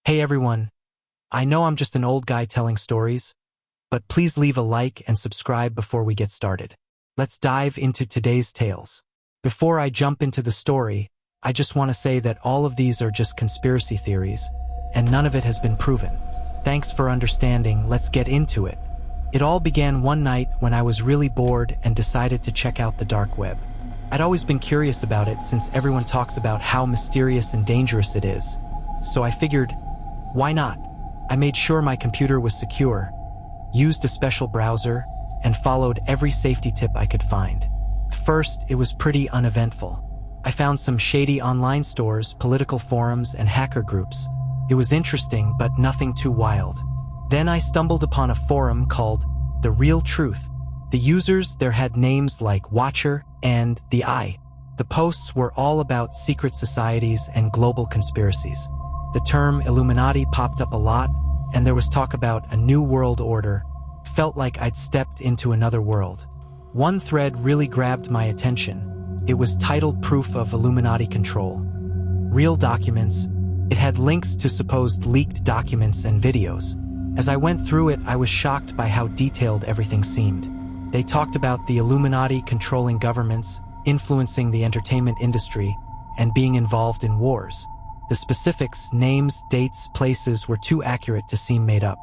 Hey everyone, I know I'm just an old guy telling stories, but please leave a like and subscribe before we get started. Let's dive into today's tales. Before I jump into the story, I just want to say that all of these are just conspiracy theories, and none of it has been proven. Thanks for understanding, let's get into it. It all began one night when I was really bored and decided to check out the dark web. I'd always been curious about it since everyone talks about how mysterious and dangerous it is. So I figured, why not? I made sure my computer was secure, used a special browser, and followed every safety tip I could find. First, it was pretty uneventful. I found some shady online stores, political forums, and hacker groups. It was interesting, but nothing too wild. Then I stumbled upon a forum called The Real Truth. The users there had names like Watcher and The Eye. The posts were all about secret societies and global conspiracies. The term Illuminati popped up a lot, and there was talk about a new world order. Felt like I'd stepped into another world. One thread really grabbed my attention. It was titled Proof of Illuminati Control. Real documents. It had links to supposed leaked documents and videos. As I went through it, I was shocked by how detailed everything seemed. They talked about the Illuminati controlling governments, influencing the entertainment industry, and being involved in wars. The specifics, names, dates, places were too accurate to seem made up.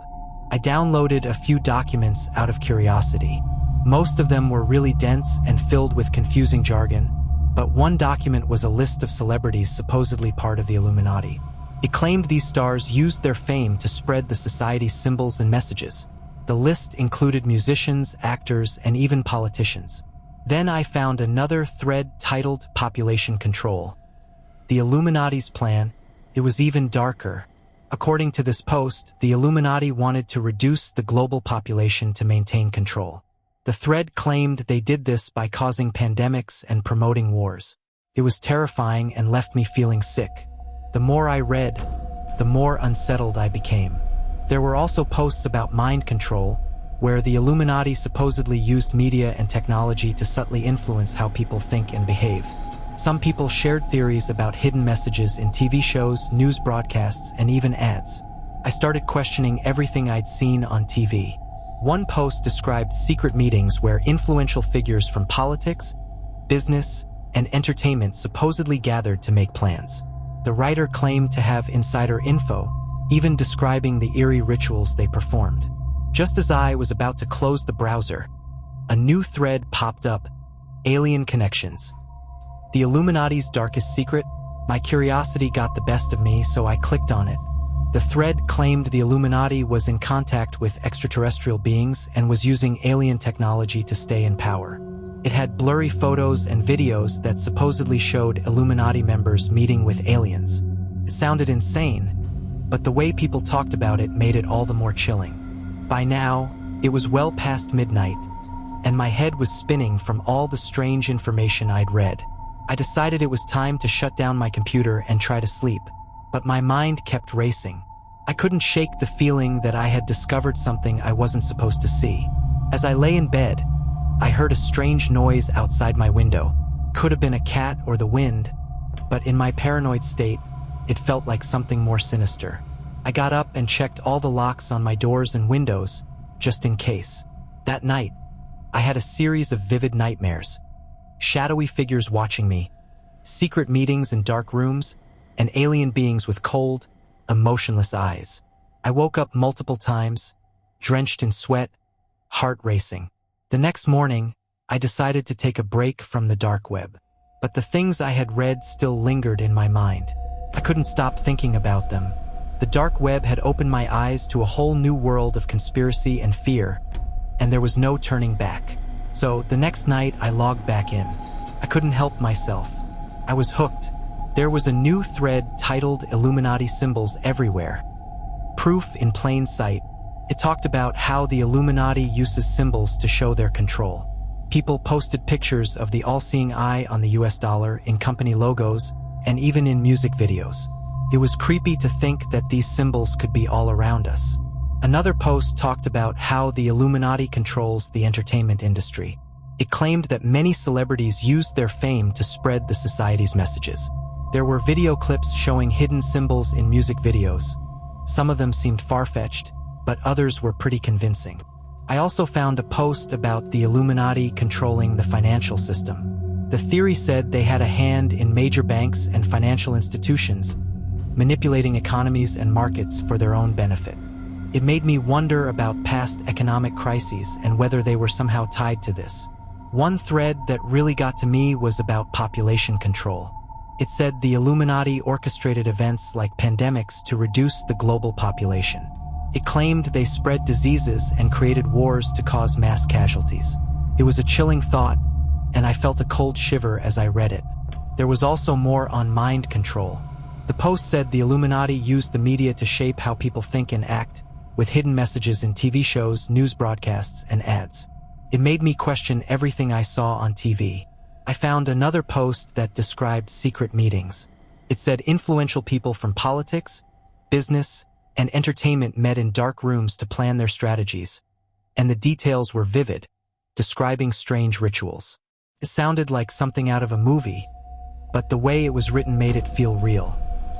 I downloaded a few documents out of curiosity. Most of them were really dense and filled with confusing jargon, but one document was a list of celebrities supposedly part of the Illuminati. It claimed these stars used their fame to spread the society's symbols and messages. The list included musicians, actors, and even politicians. Then I found another thread titled Population Control. The Illuminati's plan. It was even darker. According to this post, the Illuminati wanted to reduce the global population to maintain control. The thread claimed they did this by causing pandemics and promoting wars. It was terrifying and left me feeling sick. The more I read, the more unsettled I became. There were also posts about mind control, where the Illuminati supposedly used media and technology to subtly influence how people think and behave. Some people shared theories about hidden messages in TV shows, news broadcasts, and even ads. I started questioning everything I'd seen on TV. One post described secret meetings where influential figures from politics, business, and entertainment supposedly gathered to make plans. The writer claimed to have insider info, even describing the eerie rituals they performed. Just as I was about to close the browser, a new thread popped up: Alien Connections. The Illuminati's darkest secret? My curiosity got the best of me, so I clicked on it. The thread claimed the Illuminati was in contact with extraterrestrial beings and was using alien technology to stay in power. It had blurry photos and videos that supposedly showed Illuminati members meeting with aliens. It sounded insane, but the way people talked about it made it all the more chilling. By now, it was well past midnight, and my head was spinning from all the strange information I'd read. I decided it was time to shut down my computer and try to sleep, but my mind kept racing. I couldn't shake the feeling that I had discovered something I wasn't supposed to see. As I lay in bed, I heard a strange noise outside my window. Could have been a cat or the wind, but in my paranoid state, it felt like something more sinister. I got up and checked all the locks on my doors and windows, just in case. That night, I had a series of vivid nightmares. Shadowy figures watching me, secret meetings in dark rooms, and alien beings with cold, emotionless eyes. I woke up multiple times, drenched in sweat, heart racing. The next morning, I decided to take a break from the dark web, but the things I had read still lingered in my mind. I couldn't stop thinking about them. The dark web had opened my eyes to a whole new world of conspiracy and fear, and there was no turning back. So the next night I logged back in. I couldn't help myself. I was hooked. There was a new thread titled Illuminati Symbols Everywhere. Proof in plain sight. It talked about how the Illuminati uses symbols to show their control. People posted pictures of the all-seeing eye on the US dollar, in company logos, and even in music videos. It was creepy to think that these symbols could be all around us. Another post talked about how the Illuminati controls the entertainment industry. It claimed that many celebrities used their fame to spread the society's messages. There were video clips showing hidden symbols in music videos, Some of them seemed far-fetched, but others were pretty convincing. I also found a post about the Illuminati controlling the financial system. The theory said they had a hand in major banks and financial institutions, manipulating economies and markets for their own benefit. It made me wonder about past economic crises and whether they were somehow tied to this. One thread that really got to me was about population control. It said the Illuminati orchestrated events like pandemics to reduce the global population. It claimed they spread diseases and created wars to cause mass casualties. It was a chilling thought, and I felt a cold shiver as I read it. There was also more on mind control. The post said the Illuminati used the media to shape how people think and act, with hidden messages in TV shows, news broadcasts, and ads. It made me question everything I saw on TV. I found another post that described secret meetings. It said influential people from politics, business, and entertainment met in dark rooms to plan their strategies, and the details were vivid, describing strange rituals. It sounded like something out of a movie, but the way it was written made it feel real.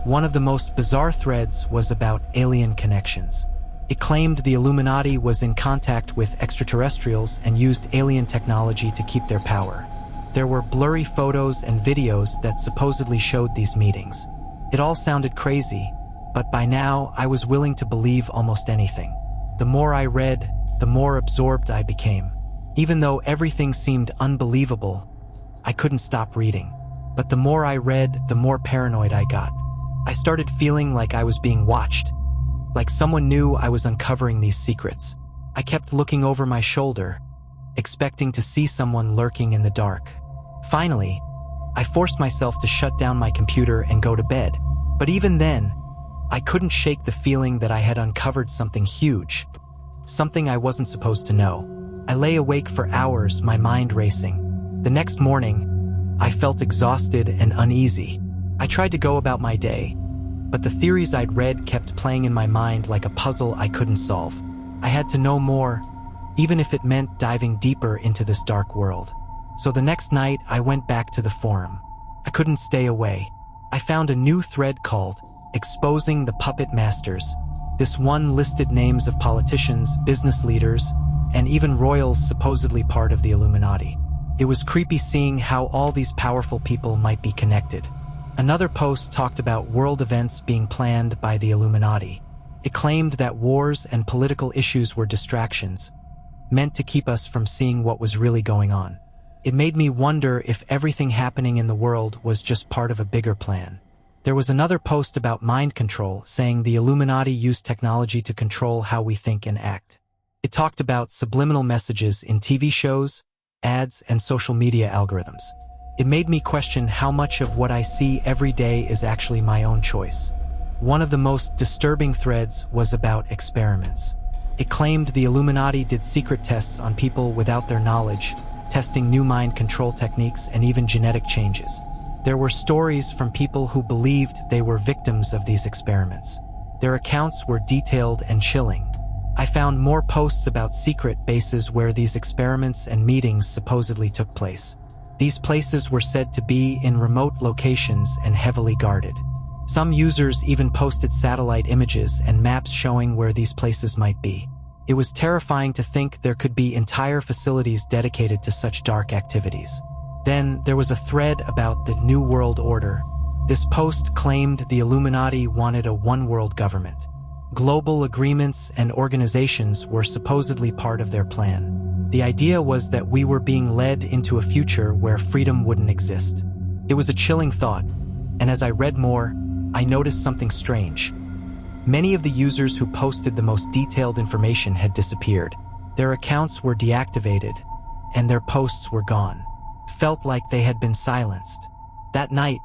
One of the most bizarre threads was about alien connections. It claimed the Illuminati was in contact with extraterrestrials and used alien technology to keep their power. There were blurry photos and videos that supposedly showed these meetings. It all sounded crazy, but by now I was willing to believe almost anything. The more I read, the more absorbed I became. Even though everything seemed unbelievable, I couldn't stop reading. But the more I read, the more paranoid I got. I started feeling like I was being watched, like someone knew I was uncovering these secrets. I kept looking over my shoulder, expecting to see someone lurking in the dark. Finally, I forced myself to shut down my computer and go to bed. But even then, I couldn't shake the feeling that I had uncovered something huge, something I wasn't supposed to know. I lay awake for hours, my mind racing. The next morning, I felt exhausted and uneasy. I tried to go about my day, but the theories I'd read kept playing in my mind like a puzzle I couldn't solve. I had to know more, even if it meant diving deeper into this dark world. So the next night, I went back to the forum. I couldn't stay away. I found a new thread called Exposing the Puppet Masters. This one listed names of politicians, business leaders, and even royals supposedly part of the Illuminati. It was creepy seeing how all these powerful people might be connected. Another post talked about world events being planned by the Illuminati. It claimed that wars and political issues were distractions, meant to keep us from seeing what was really going on. It made me wonder if everything happening in the world was just part of a bigger plan. There was another post about mind control, saying the Illuminati used technology to control how we think and act. It talked about subliminal messages in TV shows, ads, and social media algorithms. It made me question how much of what I see every day is actually my own choice. One of the most disturbing threads was about experiments. It claimed the Illuminati did secret tests on people without their knowledge, testing new mind control techniques and even genetic changes. There were stories from people who believed they were victims of these experiments. Their accounts were detailed and chilling. I found more posts about secret bases where these experiments and meetings supposedly took place. These places were said to be in remote locations and heavily guarded. Some users even posted satellite images and maps showing where these places might be. It was terrifying to think there could be entire facilities dedicated to such dark activities. Then there was a thread about the New World Order. This post claimed the Illuminati wanted a one-world government. Global agreements and organizations were supposedly part of their plan. The idea was that we were being led into a future where freedom wouldn't exist. It was a chilling thought, and as I read more, I noticed something strange. Many of the users who posted the most detailed information had disappeared. Their accounts were deactivated, and their posts were gone. Felt like they had been silenced. That night,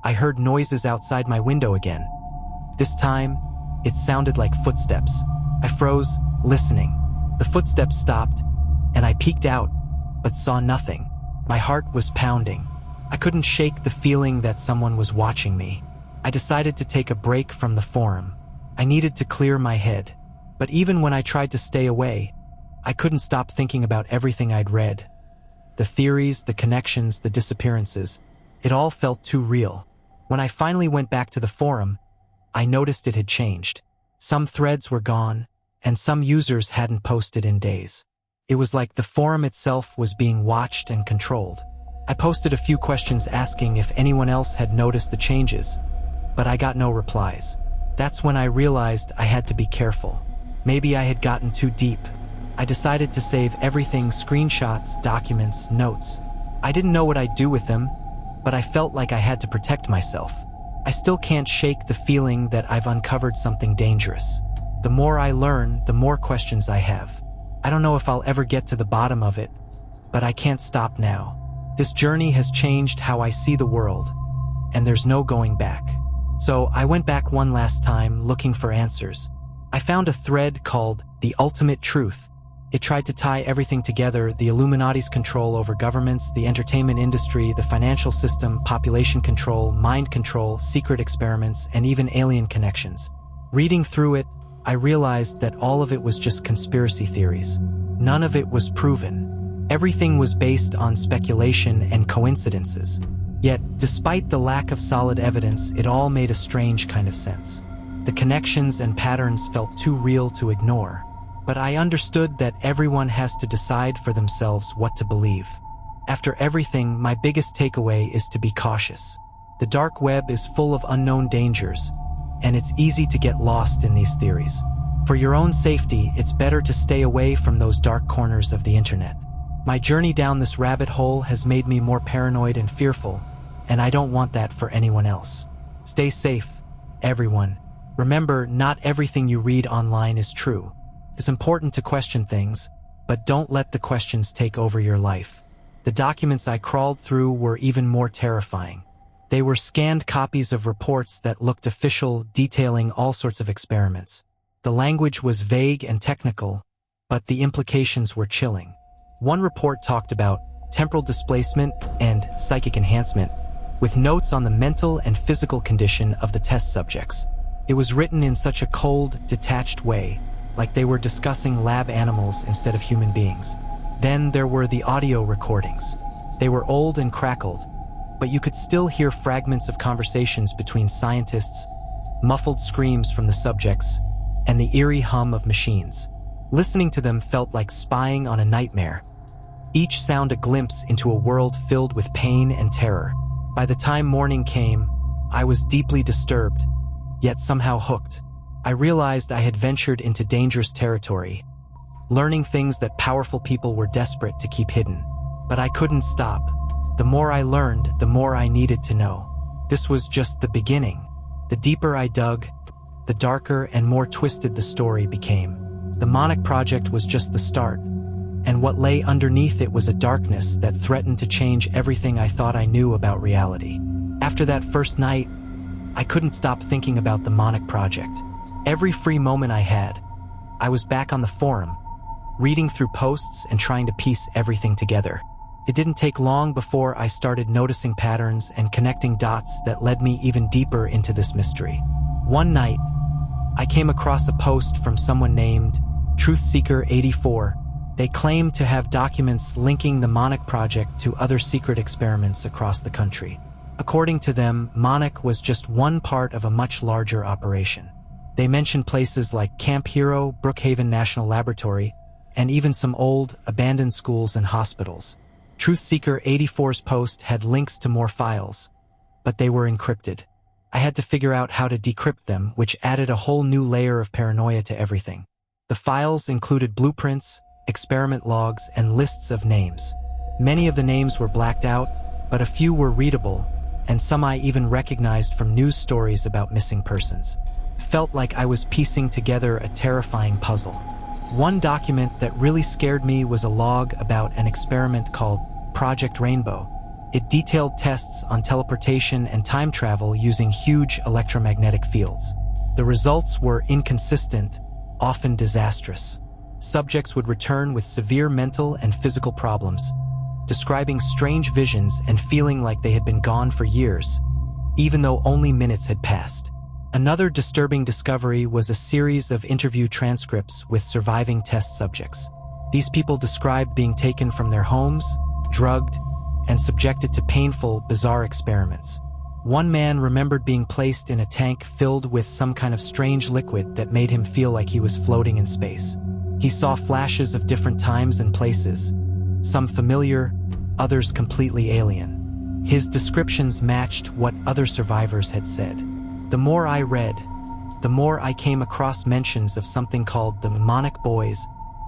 I heard noises outside my window again. This time, it sounded like footsteps. I froze, listening. The footsteps stopped, and I peeked out, but saw nothing. My heart was pounding. I couldn't shake the feeling that someone was watching me. I decided to take a break from the forum. I needed to clear my head. But even when I tried to stay away, I couldn't stop thinking about everything I'd read. The theories, the connections, the disappearances, it all felt too real. When I finally went back to the forum, I noticed it had changed. Some threads were gone, and some users hadn't posted in days. It was like the forum itself was being watched and controlled. I posted a few questions asking if anyone else had noticed the changes, but I got no replies. That's when I realized I had to be careful. Maybe I had gotten too deep. I decided to save everything: screenshots, documents, notes. I didn't know what I'd do with them, but I felt like I had to protect myself. I still can't shake the feeling that I've uncovered something dangerous. The more I learn, the more questions I have. I don't know if I'll ever get to the bottom of it, but I can't stop now. This journey has changed how I see the world, and there's no going back. So I went back one last time looking for answers. I found a thread called "The Ultimate Truth." It tried to tie everything together: the Illuminati's control over governments, the entertainment industry, the financial system, population control, mind control, secret experiments, and even alien connections. Reading through it, I realized that all of it was just conspiracy theories. None of it was proven. Everything was based on speculation and coincidences. Yet, despite the lack of solid evidence, it all made a strange kind of sense. The connections and patterns felt too real to ignore. But I understood that everyone has to decide for themselves what to believe. After everything, my biggest takeaway is to be cautious. The dark web is full of unknown dangers, and it's easy to get lost in these theories. For your own safety, it's better to stay away from those dark corners of the internet. My journey down this rabbit hole has made me more paranoid and fearful, and I don't want that for anyone else. Stay safe, everyone. Remember, not everything you read online is true. It's important to question things, but don't let the questions take over your life. The documents I crawled through were even more terrifying. They were scanned copies of reports that looked official, detailing all sorts of experiments. The language was vague and technical, but the implications were chilling. One report talked about temporal displacement and psychic enhancement, with notes on the mental and physical condition of the test subjects. It was written in such a cold, detached way, like they were discussing lab animals instead of human beings. Then there were the audio recordings. They were old and crackled, but you could still hear fragments of conversations between scientists, muffled screams from the subjects, and the eerie hum of machines. Listening to them felt like spying on a nightmare. Each sound a glimpse into a world filled with pain and terror. By the time morning came, I was deeply disturbed, yet somehow hooked. I realized I had ventured into dangerous territory, learning things that powerful people were desperate to keep hidden. But I couldn't stop. The more I learned, the more I needed to know. This was just the beginning. The deeper I dug, the darker and more twisted the story became. The Monarch Project was just the start, and what lay underneath it was a darkness that threatened to change everything I thought I knew about reality. After that first night, I couldn't stop thinking about the Monarch Project. Every free moment I had, I was back on the forum, reading through posts and trying to piece everything together. It didn't take long before I started noticing patterns and connecting dots that led me even deeper into this mystery. One night, I came across a post from someone named Truthseeker84. They claimed to have documents linking the Monarch Project to other secret experiments across the country. According to them, Monarch was just one part of a much larger operation. They mentioned places like Camp Hero, Brookhaven National Laboratory, and even some old, abandoned schools and hospitals. Truthseeker84's post had links to more files, but they were encrypted. I had to figure out how to decrypt them, which added a whole new layer of paranoia to everything. The files included blueprints, experiment logs, and lists of names. Many of the names were blacked out, but a few were readable, and some I even recognized from news stories about missing persons. It felt like I was piecing together a terrifying puzzle. One document that really scared me was a log about an experiment called Project Rainbow. It detailed tests on teleportation and time travel using huge electromagnetic fields. The results were inconsistent, often disastrous. Subjects would return with severe mental and physical problems, describing strange visions and feeling like they had been gone for years, even though only minutes had passed. Another disturbing discovery was a series of interview transcripts with surviving test subjects. These people described being taken from their homes, drugged, and subjected to painful, bizarre experiments. One man remembered being placed in a tank filled with some kind of strange liquid that made him feel like he was floating in space. He saw flashes of different times and places, some familiar, others completely alien. His descriptions matched what other survivors had said. The more I read, the more I came across mentions of something called the Mnemonic Boys.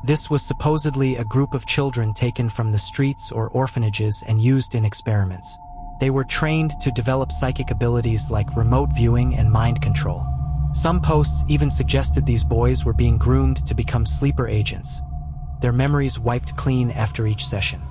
This was supposedly a group of children taken from the streets or orphanages and used in experiments. They were trained to develop psychic abilities like remote viewing and mind control. Some posts even suggested these boys were being groomed to become sleeper agents, their memories wiped clean after each session.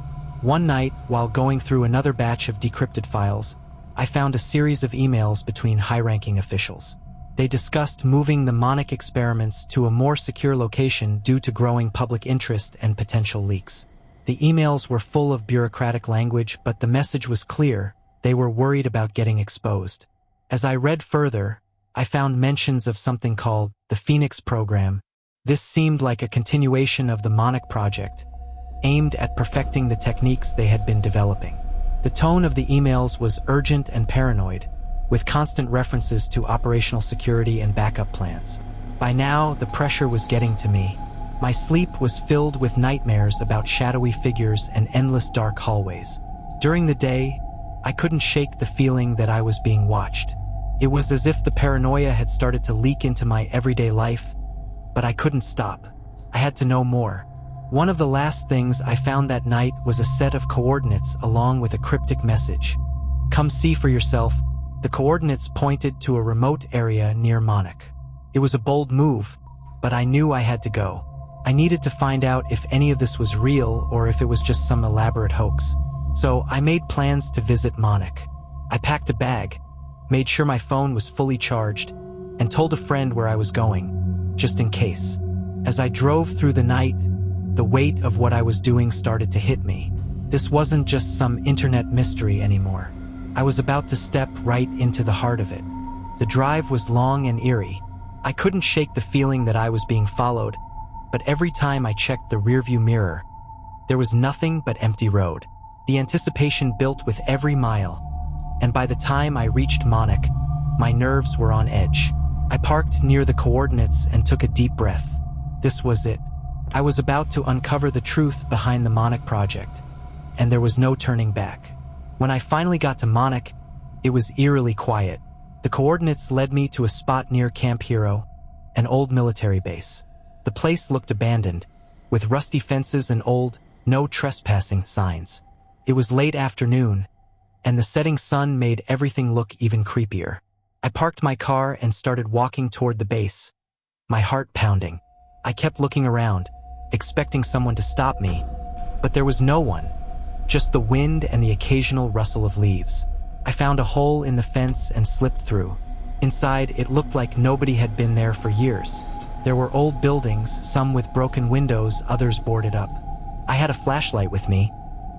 One night, while going through another batch of decrypted files, I found a series of emails between high-ranking officials. They discussed moving the mnemonic experiments to a more secure location due to growing public interest and potential leaks. The emails were full of bureaucratic language, but the message was clear: they were worried about getting exposed. As I read further, I found mentions of something called the Phoenix Program. This seemed like a continuation of the Mnemonic Project, aimed at perfecting the techniques they had been developing. The tone of the emails was urgent and paranoid, with constant references to operational security and backup plans. By now, the pressure was getting to me. My sleep was filled with nightmares about shadowy figures and endless dark hallways. During the day, I couldn't shake the feeling that I was being watched. It was as if the paranoia had started to leak into my everyday life, but I couldn't stop. I had to know more. One of the last things I found that night was a set of coordinates along with a cryptic message. "Come see for yourself." The coordinates pointed to a remote area near Mnemonic. It was a bold move, but I knew I had to go. I needed to find out if any of this was real or if it was just some elaborate hoax. So I made plans to visit Mnemonic. I packed a bag, made sure my phone was fully charged, and told a friend where I was going, just in case. As I drove through the night, the weight of what I was doing started to hit me. This wasn't just some internet mystery anymore. I was about to step right into the heart of it. The drive was long and eerie. I couldn't shake the feeling that I was being followed, but every time I checked the rearview mirror, there was nothing but empty road. The anticipation built with every mile, and by the time I reached Mnemonic, my nerves were on edge. I parked near the coordinates and took a deep breath. This was it. I was about to uncover the truth behind the Mnemonic Project, and there was no turning back. When I finally got to Mnemonic, it was eerily quiet. The coordinates led me to a spot near Camp Hero, an old military base. The place looked abandoned, with rusty fences and old, "No trespassing" signs. It was late afternoon, and the setting sun made everything look even creepier. I parked my car and started walking toward the base, my heart pounding. I kept looking around, expecting someone to stop me, but there was no one, just the wind and the occasional rustle of leaves. I found a hole in the fence and slipped through. Inside, it looked like nobody had been there for years. There were old buildings, some with broken windows, others boarded up. I had a flashlight with me,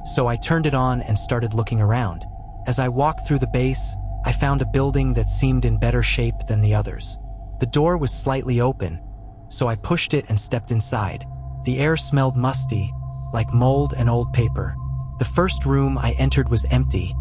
so I turned it on and started looking around. As I walked through the base, I found a building that seemed in better shape than the others. The door was slightly open, so I pushed it and stepped inside. The air smelled musty, like mold and old paper. The first room I entered was empty,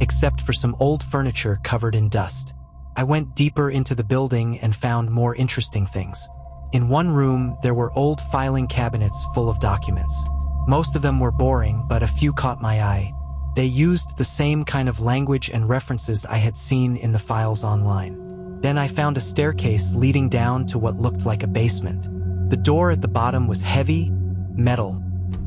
except for some old furniture covered in dust. I went deeper into the building and found more interesting things. In one room, there were old filing cabinets full of documents. Most of them were boring, but a few caught my eye. They used the same kind of language and references I had seen in the files online. Then I found a staircase leading down to what looked like a basement. The door at the bottom was heavy, metal,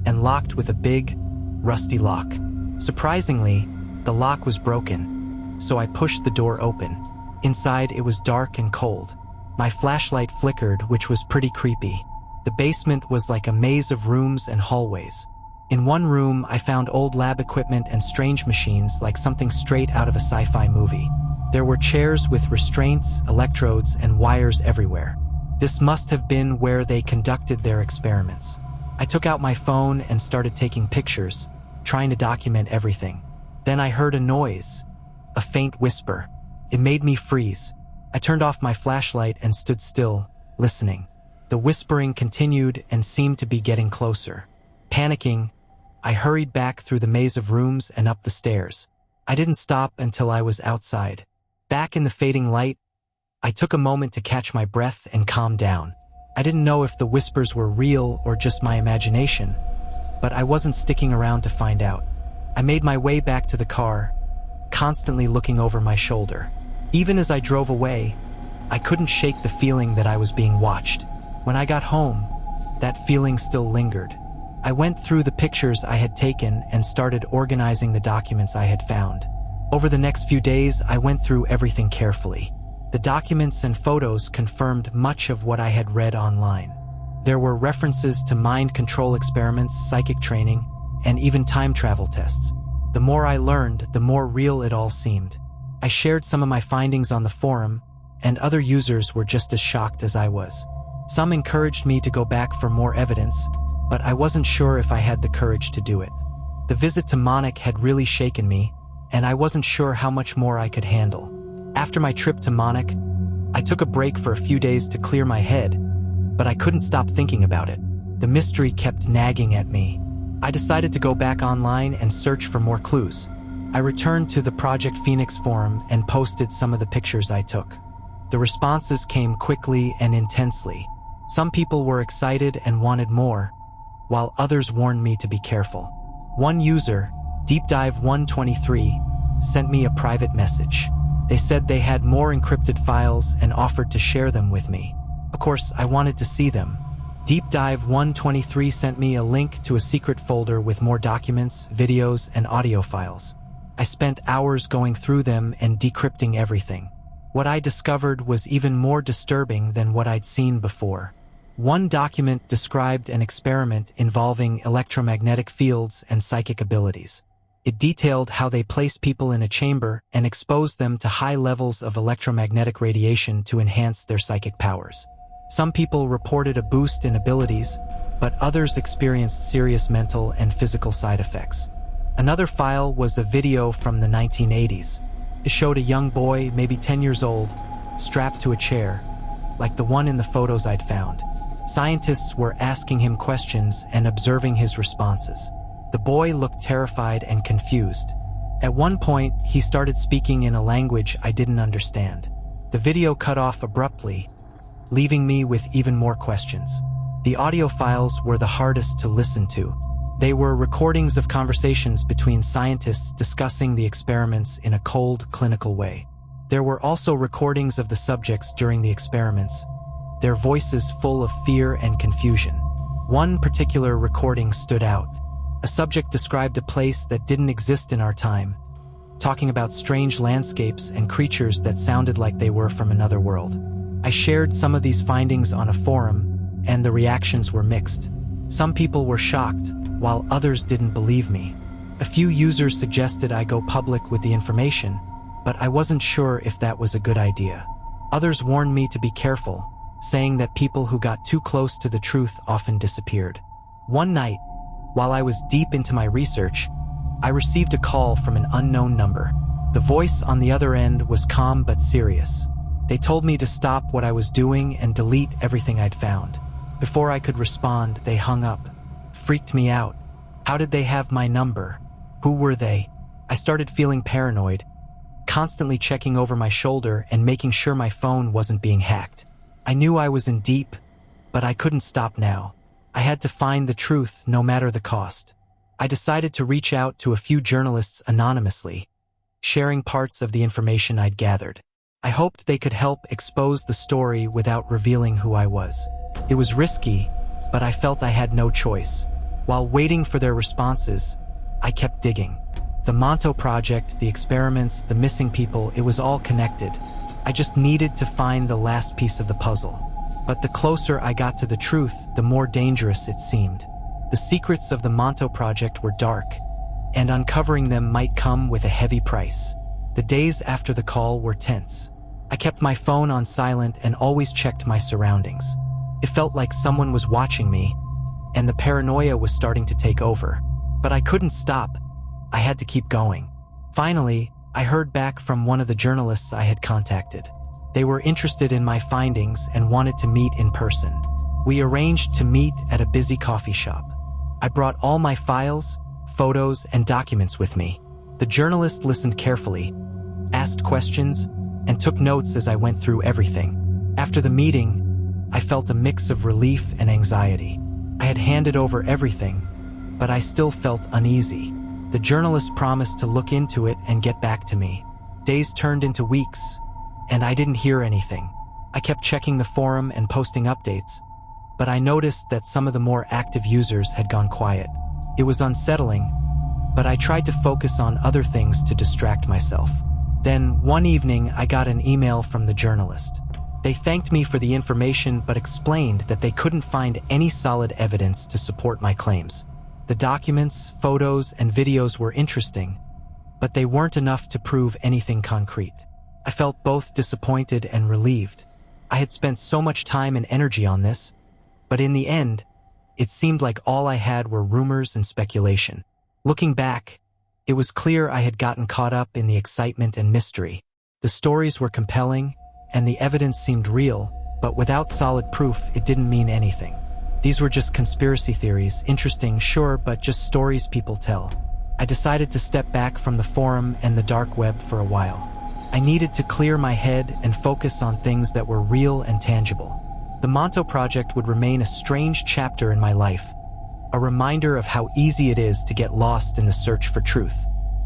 and locked with a big, rusty lock. Surprisingly, the lock was broken, so I pushed the door open. Inside, it was dark and cold. My flashlight flickered, which was pretty creepy. The basement was like a maze of rooms and hallways. In one room, I found old lab equipment and strange machines like something straight out of a sci-fi movie. There were chairs with restraints, electrodes, and wires everywhere. This must have been where they conducted their experiments. I took out my phone and started taking pictures, trying to document everything. Then I heard a noise, a faint whisper. It made me freeze. I turned off my flashlight and stood still, listening. The whispering continued and seemed to be getting closer. Panicking, I hurried back through the maze of rooms and up the stairs. I didn't stop until I was outside. Back in the fading light, I took a moment to catch my breath and calm down. I didn't know if the whispers were real or just my imagination, but I wasn't sticking around to find out. I made my way back to the car, constantly looking over my shoulder. Even as I drove away, I couldn't shake the feeling that I was being watched. When I got home, that feeling still lingered. I went through the pictures I had taken and started organizing the documents I had found. Over the next few days, I went through everything carefully. The documents and photos confirmed much of what I had read online. There were references to mind control experiments, psychic training, and even time travel tests. The more I learned, the more real it all seemed. I shared some of my findings on the forum, and other users were just as shocked as I was. Some encouraged me to go back for more evidence, but I wasn't sure if I had the courage to do it. The visit to Monik had really shaken me, and I wasn't sure how much more I could handle. After my trip to Monik, I took a break for a few days to clear my head, but I couldn't stop thinking about it. The mystery kept nagging at me. I decided to go back online and search for more clues. I returned to the Project Phoenix forum and posted some of the pictures I took. The responses came quickly and intensely. Some people were excited and wanted more, while others warned me to be careful. One user, Deep Dive 123, sent me a private message. They said they had more encrypted files and offered to share them with me. Of course, I wanted to see them. Deep Dive 123 sent me a link to a secret folder with more documents, videos, and audio files. I spent hours going through them and decrypting everything. What I discovered was even more disturbing than what I'd seen before. One document described an experiment involving electromagnetic fields and psychic abilities. It detailed how they placed people in a chamber and exposed them to high levels of electromagnetic radiation to enhance their psychic powers. Some people reported a boost in abilities, but others experienced serious mental and physical side effects. Another file was a video from the 1980s. It showed a young boy, maybe 10 years old, strapped to a chair, like the one in the photos I'd found. Scientists were asking him questions and observing his responses. The boy looked terrified and confused. At one point, he started speaking in a language I didn't understand. The video cut off abruptly, leaving me with even more questions. The audio files were the hardest to listen to. They were recordings of conversations between scientists discussing the experiments in a cold, clinical way. There were also recordings of the subjects during the experiments, their voices full of fear and confusion. One particular recording stood out. A subject described a place that didn't exist in our time, talking about strange landscapes and creatures that sounded like they were from another world. I shared some of these findings on a forum, and the reactions were mixed. Some people were shocked, while others didn't believe me. A few users suggested I go public with the information, but I wasn't sure if that was a good idea. Others warned me to be careful, saying that people who got too close to the truth often disappeared. One night, while I was deep into my research, I received a call from an unknown number. The voice on the other end was calm but serious. They told me to stop what I was doing and delete everything I'd found. Before I could respond, they hung up. Freaked me out. How did they have my number? Who were they? I started feeling paranoid, constantly checking over my shoulder and making sure my phone wasn't being hacked. I knew I was in deep, but I couldn't stop now. I had to find the truth no matter the cost. I decided to reach out to a few journalists anonymously, sharing parts of the information I'd gathered. I hoped they could help expose the story without revealing who I was. It was risky, but I felt I had no choice. While waiting for their responses, I kept digging. The Monto project, the experiments, the missing people, it was all connected. I just needed to find the last piece of the puzzle. But the closer I got to the truth, the more dangerous it seemed. The secrets of the Monto project were dark, and uncovering them might come with a heavy price. The days after the call were tense. I kept my phone on silent and always checked my surroundings. It felt like someone was watching me, and the paranoia was starting to take over. But I couldn't stop. I had to keep going. Finally, I heard back from one of the journalists I had contacted. They were interested in my findings and wanted to meet in person. We arranged to meet at a busy coffee shop. I brought all my files, photos, and documents with me. The journalist listened carefully, asked questions, and took notes as I went through everything. After the meeting, I felt a mix of relief and anxiety. I had handed over everything, but I still felt uneasy. The journalist promised to look into it and get back to me. Days turned into weeks, and I didn't hear anything. I kept checking the forum and posting updates, but I noticed that some of the more active users had gone quiet. It was unsettling, but I tried to focus on other things to distract myself. Then, one evening, I got an email from the journalist. They thanked me for the information but explained that they couldn't find any solid evidence to support my claims. The documents, photos, and videos were interesting, but they weren't enough to prove anything concrete. I felt both disappointed and relieved. I had spent so much time and energy on this, but in the end, it seemed like all I had were rumors and speculation. Looking back, it was clear I had gotten caught up in the excitement and mystery. The stories were compelling, and the evidence seemed real, but without solid proof, it didn't mean anything. These were just conspiracy theories, interesting, sure, but just stories people tell. I decided to step back from the forum and the dark web for a while. I needed to clear my head and focus on things that were real and tangible. The Monto Project would remain a strange chapter in my life, a reminder of how easy it is to get lost in the search for truth.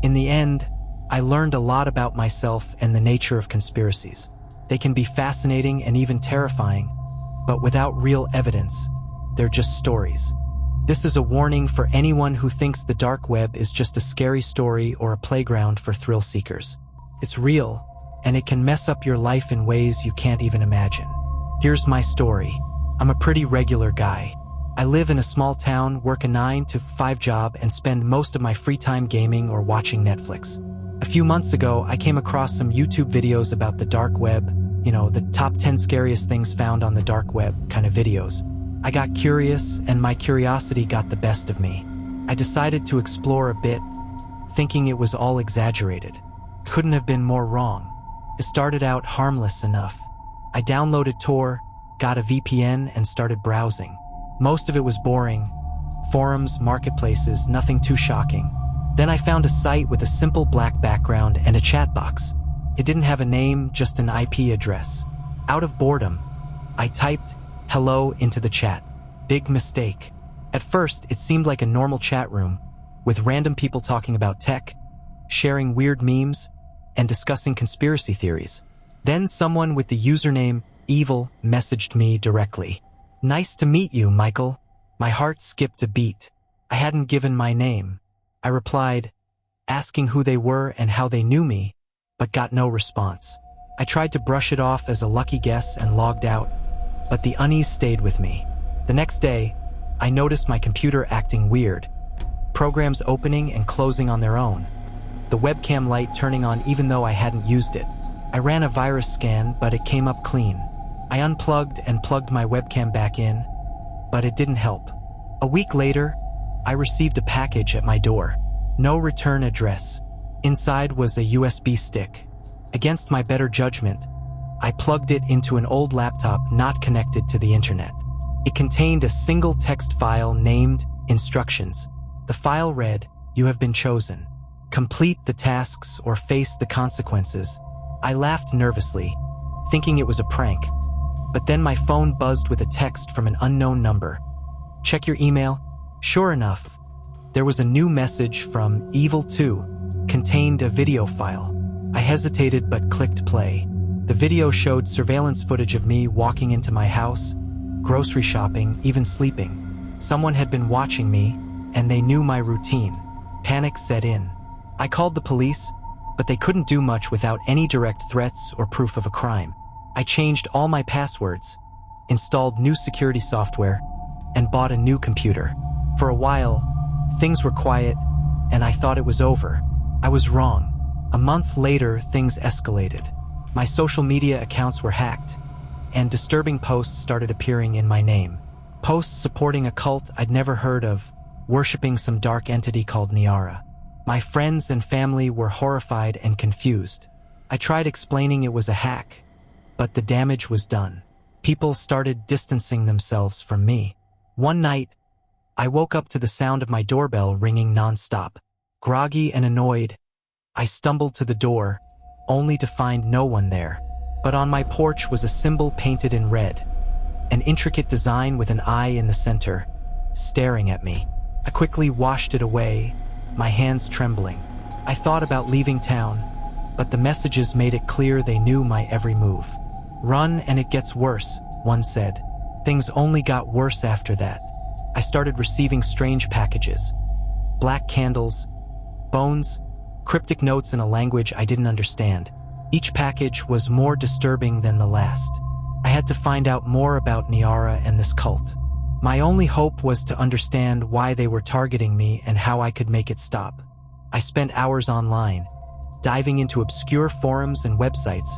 In the end, I learned a lot about myself and the nature of conspiracies. They can be fascinating and even terrifying, but without real evidence, they're just stories. This is a warning for anyone who thinks the dark web is just a scary story or a playground for thrill seekers. It's real, and it can mess up your life in ways you can't even imagine. Here's my story. I'm a pretty regular guy. I live in a small town, work a 9-to-5 job, and spend most of my free time gaming or watching Netflix. A few months ago, I came across some YouTube videos about the dark web, the top 10 scariest things found on the dark web kind of videos. I got curious, and my curiosity got the best of me. I decided to explore a bit, thinking it was all exaggerated. Couldn't have been more wrong. It started out harmless enough. I downloaded Tor, got a VPN, and started browsing. Most of it was boring. Forums, marketplaces, nothing too shocking. Then I found a site with a simple black background and a chat box. It didn't have a name, just an IP address. Out of boredom, I typed "hello" into the chat. Big mistake. At first, it seemed like a normal chat room, with random people talking about tech, sharing weird memes, and discussing conspiracy theories. Then someone with the username Evil messaged me directly. "Nice to meet you, Michael." My heart skipped a beat. I hadn't given my name. I replied, asking who they were and how they knew me, but got no response. I tried to brush it off as a lucky guess and logged out, but the unease stayed with me. The next day, I noticed my computer acting weird. Programs opening and closing on their own. The webcam light turning on even though I hadn't used it. I ran a virus scan, but it came up clean. I unplugged and plugged my webcam back in, but it didn't help. A week later, I received a package at my door. No return address. Inside was a USB stick. Against my better judgment, I plugged it into an old laptop not connected to the internet. It contained a single text file named Instructions. The file read, "You have been chosen. Complete the tasks or face the consequences." I laughed nervously, thinking it was a prank. But then my phone buzzed with a text from an unknown number. "Check your email." Sure enough, there was a new message from Evil 2, contained a video file. I hesitated but clicked play. The video showed surveillance footage of me walking into my house, grocery shopping, even sleeping. Someone had been watching me, and they knew my routine. Panic set in. I called the police, but they couldn't do much without any direct threats or proof of a crime. I changed all my passwords, installed new security software, and bought a new computer. For a while, things were quiet, and I thought it was over. I was wrong. A month later, things escalated. My social media accounts were hacked, and disturbing posts started appearing in my name. Posts supporting a cult I'd never heard of, worshipping some dark entity called Niara. My friends and family were horrified and confused. I tried explaining it was a hack, but the damage was done. People started distancing themselves from me. One night, I woke up to the sound of my doorbell ringing nonstop. Groggy and annoyed, I stumbled to the door, only to find no one there. But on my porch was a symbol painted in red, an intricate design with an eye in the center, staring at me. I quickly washed it away, my hands trembling. I thought about leaving town, but the messages made it clear they knew my every move. "Run and it gets worse," one said. Things only got worse after that. I started receiving strange packages. Black candles, bones, cryptic notes in a language I didn't understand. Each package was more disturbing than the last. I had to find out more about Niara and this cult. My only hope was to understand why they were targeting me and how I could make it stop. I spent hours online, diving into obscure forums and websites,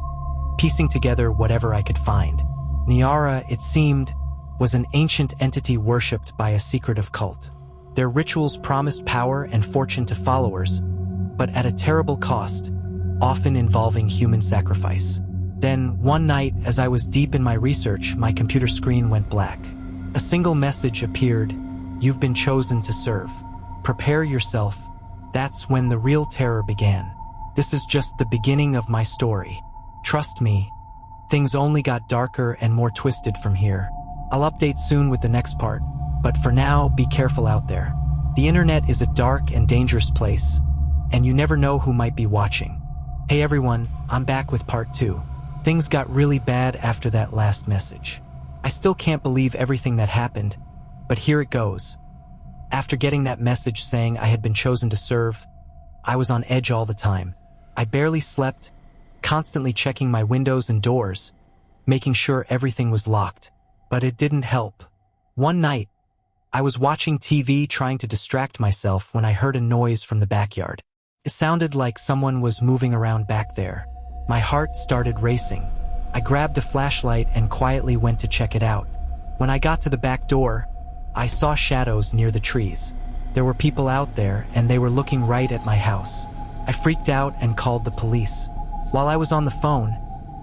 piecing together whatever I could find. Niara, it seemed, was an ancient entity worshipped by a secretive cult. Their rituals promised power and fortune to followers, but at a terrible cost, often involving human sacrifice. Then, one night, as I was deep in my research, my computer screen went black. A single message appeared: "You've been chosen to serve. Prepare yourself." That's when the real terror began. This is just the beginning of my story. Trust me, things only got darker and more twisted from here. I'll update soon with the next part, but for now, be careful out there. The internet is a dark and dangerous place, and you never know who might be watching. Hey everyone, I'm back with part 2. Things got really bad after that last message. I still can't believe everything that happened, but here it goes. After getting that message saying I had been chosen to serve, I was on edge all the time. I barely slept, constantly checking my windows and doors, making sure everything was locked. But it didn't help. One night, I was watching TV trying to distract myself when I heard a noise from the backyard. It sounded like someone was moving around back there. My heart started racing. I grabbed a flashlight and quietly went to check it out. When I got to the back door, I saw shadows near the trees. There were people out there, and they were looking right at my house. I freaked out and called the police. While I was on the phone,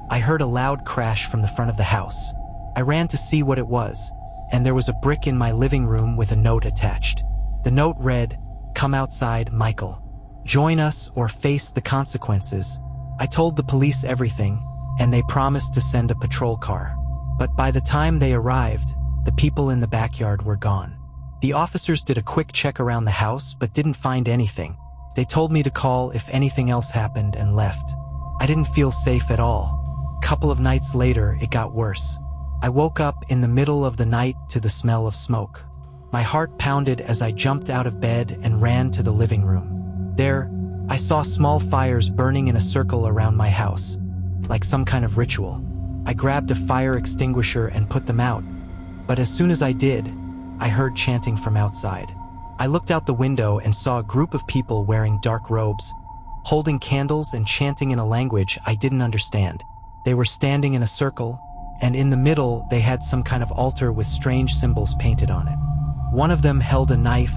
I heard a loud crash from the front of the house. I ran to see what it was, and there was a brick in my living room with a note attached. The note read, "Come outside, Michael. Join us or face the consequences." I told the police everything, and they promised to send a patrol car. But by the time they arrived, the people in the backyard were gone. The officers did a quick check around the house but didn't find anything. They told me to call if anything else happened and left. I didn't feel safe at all. A couple of nights later, it got worse. I woke up in the middle of the night to the smell of smoke. My heart pounded as I jumped out of bed and ran to the living room. There, I saw small fires burning in a circle around my house, like some kind of ritual. I grabbed a fire extinguisher and put them out, but as soon as I did, I heard chanting from outside. I looked out the window and saw a group of people wearing dark robes, holding candles and chanting in a language I didn't understand. They were standing in a circle, and in the middle they had some kind of altar with strange symbols painted on it. One of them held a knife,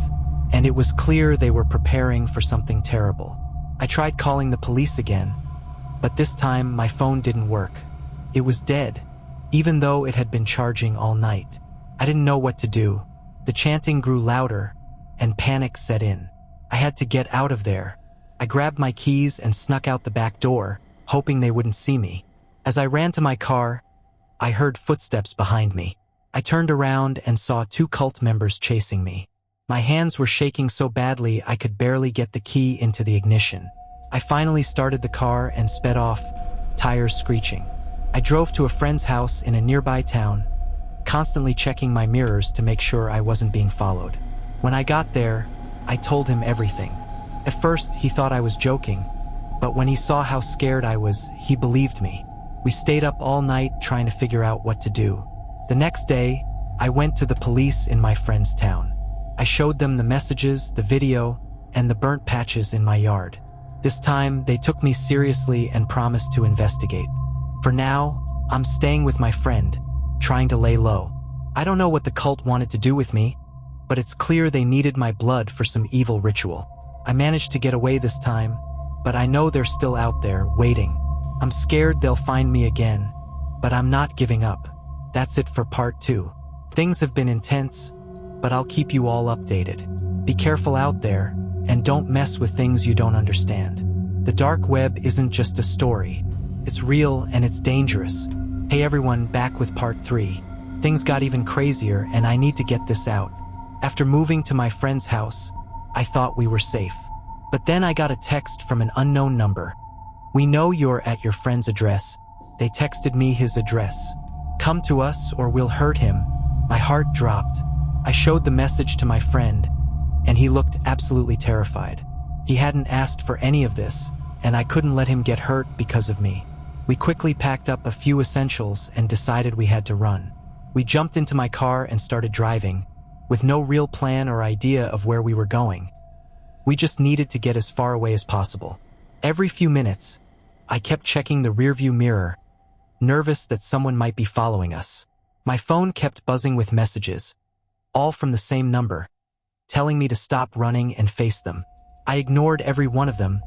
and it was clear they were preparing for something terrible. I tried calling the police again, but this time my phone didn't work. It was dead, even though it had been charging all night. I didn't know what to do. The chanting grew louder, and panic set in. I had to get out of there. I grabbed my keys and snuck out the back door, hoping they wouldn't see me. As I ran to my car, I heard footsteps behind me. I turned around and saw 2 cult members chasing me. My hands were shaking so badly I could barely get the key into the ignition. I finally started the car and sped off, tires screeching. I drove to a friend's house in a nearby town, constantly checking my mirrors to make sure I wasn't being followed. When I got there, I told him everything. At first, he thought I was joking, but when he saw how scared I was, he believed me. We stayed up all night trying to figure out what to do. The next day, I went to the police in my friend's town. I showed them the messages, the video, and the burnt patches in my yard. This time, they took me seriously and promised to investigate. For now, I'm staying with my friend, trying to lay low. I don't know what the cult wanted to do with me, but it's clear they needed my blood for some evil ritual. I managed to get away this time, but I know they're still out there, waiting. I'm scared they'll find me again, but I'm not giving up. That's it for part 2. Things have been intense, but I'll keep you all updated. Be careful out there, and don't mess with things you don't understand. The dark web isn't just a story. It's real and it's dangerous. Hey everyone, back with part 3. Things got even crazier and I need to get this out. After moving to my friend's house, I thought we were safe. But then I got a text from an unknown number. "We know you're at your friend's address." They texted me his address. "Come to us or we'll hurt him." My heart dropped. I showed the message to my friend, and he looked absolutely terrified. He hadn't asked for any of this, and I couldn't let him get hurt because of me. We quickly packed up a few essentials and decided we had to run. We jumped into my car and started driving, with no real plan or idea of where we were going. We just needed to get as far away as possible. Every few minutes, I kept checking the rearview mirror, nervous that someone might be following us. My phone kept buzzing with messages, all from the same number, telling me to stop running and face them. I ignored every one of them,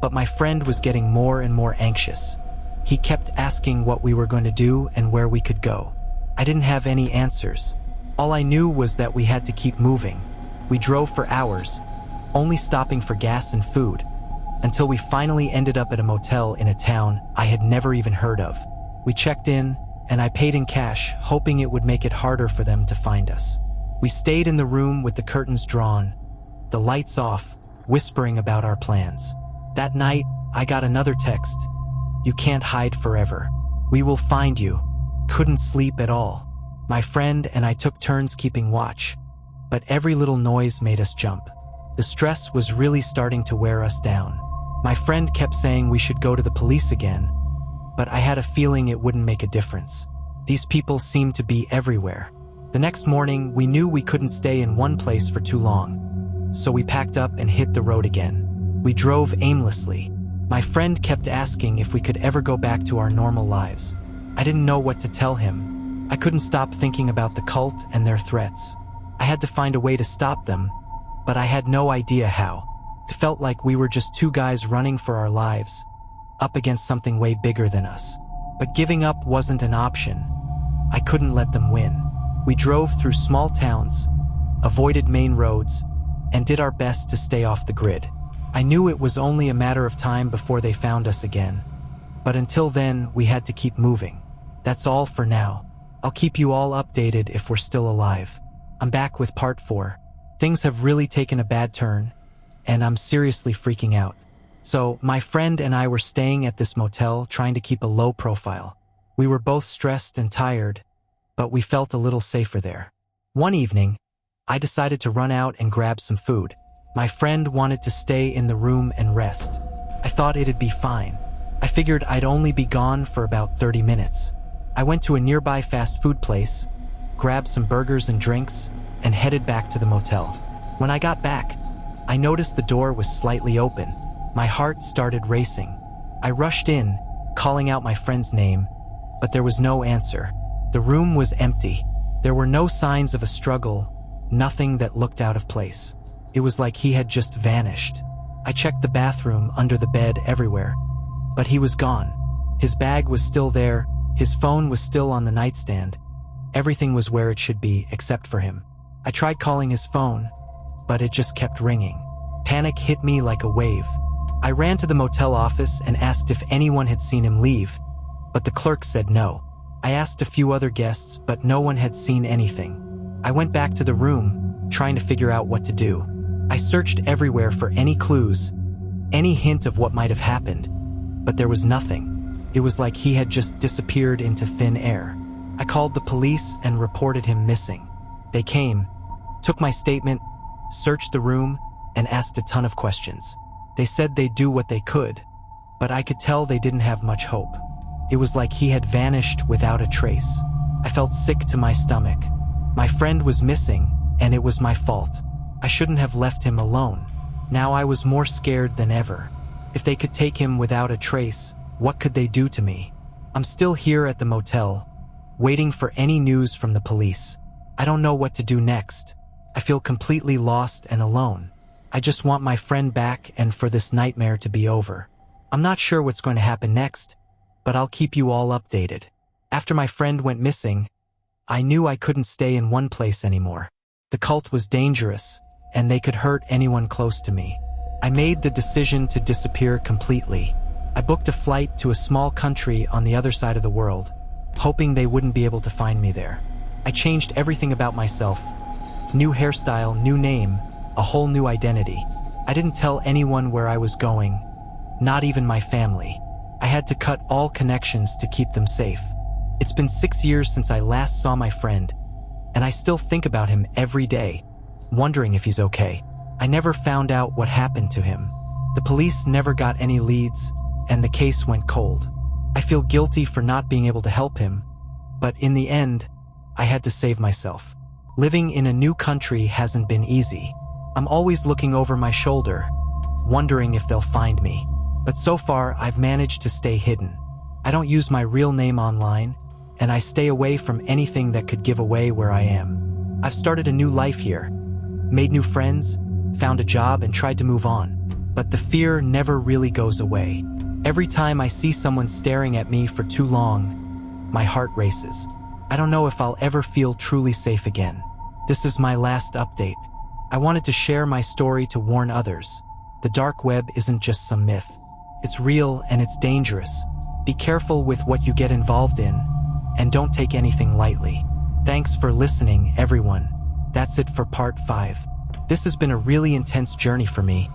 but my friend was getting more and more anxious. He kept asking what we were going to do and where we could go. I didn't have any answers. All I knew was that we had to keep moving. We drove for hours, only stopping for gas and food, until we finally ended up at a motel in a town I had never even heard of. We checked in, and I paid in cash, hoping it would make it harder for them to find us. We stayed in the room with the curtains drawn, the lights off, whispering about our plans. That night, I got another text. "You can't hide forever. We will find you." Couldn't sleep at all. My friend and I took turns keeping watch, but every little noise made us jump. The stress was really starting to wear us down. My friend kept saying we should go to the police again, but I had a feeling it wouldn't make a difference. These people seemed to be everywhere. The next morning, we knew we couldn't stay in one place for too long, so we packed up and hit the road again. We drove aimlessly. My friend kept asking if we could ever go back to our normal lives. I didn't know what to tell him. I couldn't stop thinking about the cult and their threats. I had to find a way to stop them, but I had no idea how. It felt like we were just two guys running for our lives, up against something way bigger than us. But giving up wasn't an option. I couldn't let them win. We drove through small towns, avoided main roads, and did our best to stay off the grid. I knew it was only a matter of time before they found us again. But until then, we had to keep moving. That's all for now. I'll keep you all updated if we're still alive. I'm back with part 4. Things have really taken a bad turn, and I'm seriously freaking out. So, my friend and I were staying at this motel trying to keep a low profile. We were both stressed and tired, but we felt a little safer there. One evening, I decided to run out and grab some food. My friend wanted to stay in the room and rest. I thought it'd be fine. I figured I'd only be gone for about 30 minutes. I went to a nearby fast food place, grabbed some burgers and drinks, and headed back to the motel. When I got back, I noticed the door was slightly open. My heart started racing. I rushed in, calling out my friend's name, but there was no answer. The room was empty. There were no signs of a struggle, nothing that looked out of place. It was like he had just vanished. I checked the bathroom, under the bed, everywhere, but he was gone. His bag was still there, his phone was still on the nightstand. Everything was where it should be, except for him. I tried calling his phone, but it just kept ringing. Panic hit me like a wave. I ran to the motel office and asked if anyone had seen him leave, but the clerk said no. I asked a few other guests, but no one had seen anything. I went back to the room, trying to figure out what to do. I searched everywhere for any clues, any hint of what might have happened, but there was nothing. It was like he had just disappeared into thin air. I called the police and reported him missing. They came, took my statement, searched the room, and asked a ton of questions. They said they'd do what they could, but I could tell they didn't have much hope. It was like he had vanished without a trace. I felt sick to my stomach. My friend was missing, and it was my fault. I shouldn't have left him alone. Now I was more scared than ever. If they could take him without a trace, what could they do to me? I'm still here at the motel, waiting for any news from the police. I don't know what to do next. I feel completely lost and alone. I just want my friend back and for this nightmare to be over. I'm not sure what's going to happen next, but I'll keep you all updated. After my friend went missing, I knew I couldn't stay in one place anymore. The cult was dangerous, and they could hurt anyone close to me. I made the decision to disappear completely. I booked a flight to a small country on the other side of the world, hoping they wouldn't be able to find me there. I changed everything about myself. New hairstyle, new name, a whole new identity. I didn't tell anyone where I was going, not even my family. I had to cut all connections to keep them safe. It's been 6 years since I last saw my friend, and I still think about him every day, wondering if he's okay. I never found out what happened to him. The police never got any leads, and the case went cold. I feel guilty for not being able to help him, but in the end, I had to save myself. Living in a new country hasn't been easy. I'm always looking over my shoulder, wondering if they'll find me. But so far, I've managed to stay hidden. I don't use my real name online, and I stay away from anything that could give away where I am. I've started a new life here, made new friends, found a job, and tried to move on. But the fear never really goes away. Every time I see someone staring at me for too long, my heart races. I don't know if I'll ever feel truly safe again. This is my last update. I wanted to share my story to warn others. The dark web isn't just some myth. It's real and it's dangerous. Be careful with what you get involved in, and don't take anything lightly. Thanks for listening, everyone. That's it for part 5. This has been a really intense journey for me,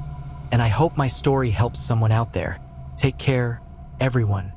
and I hope my story helps someone out there. Take care, everyone.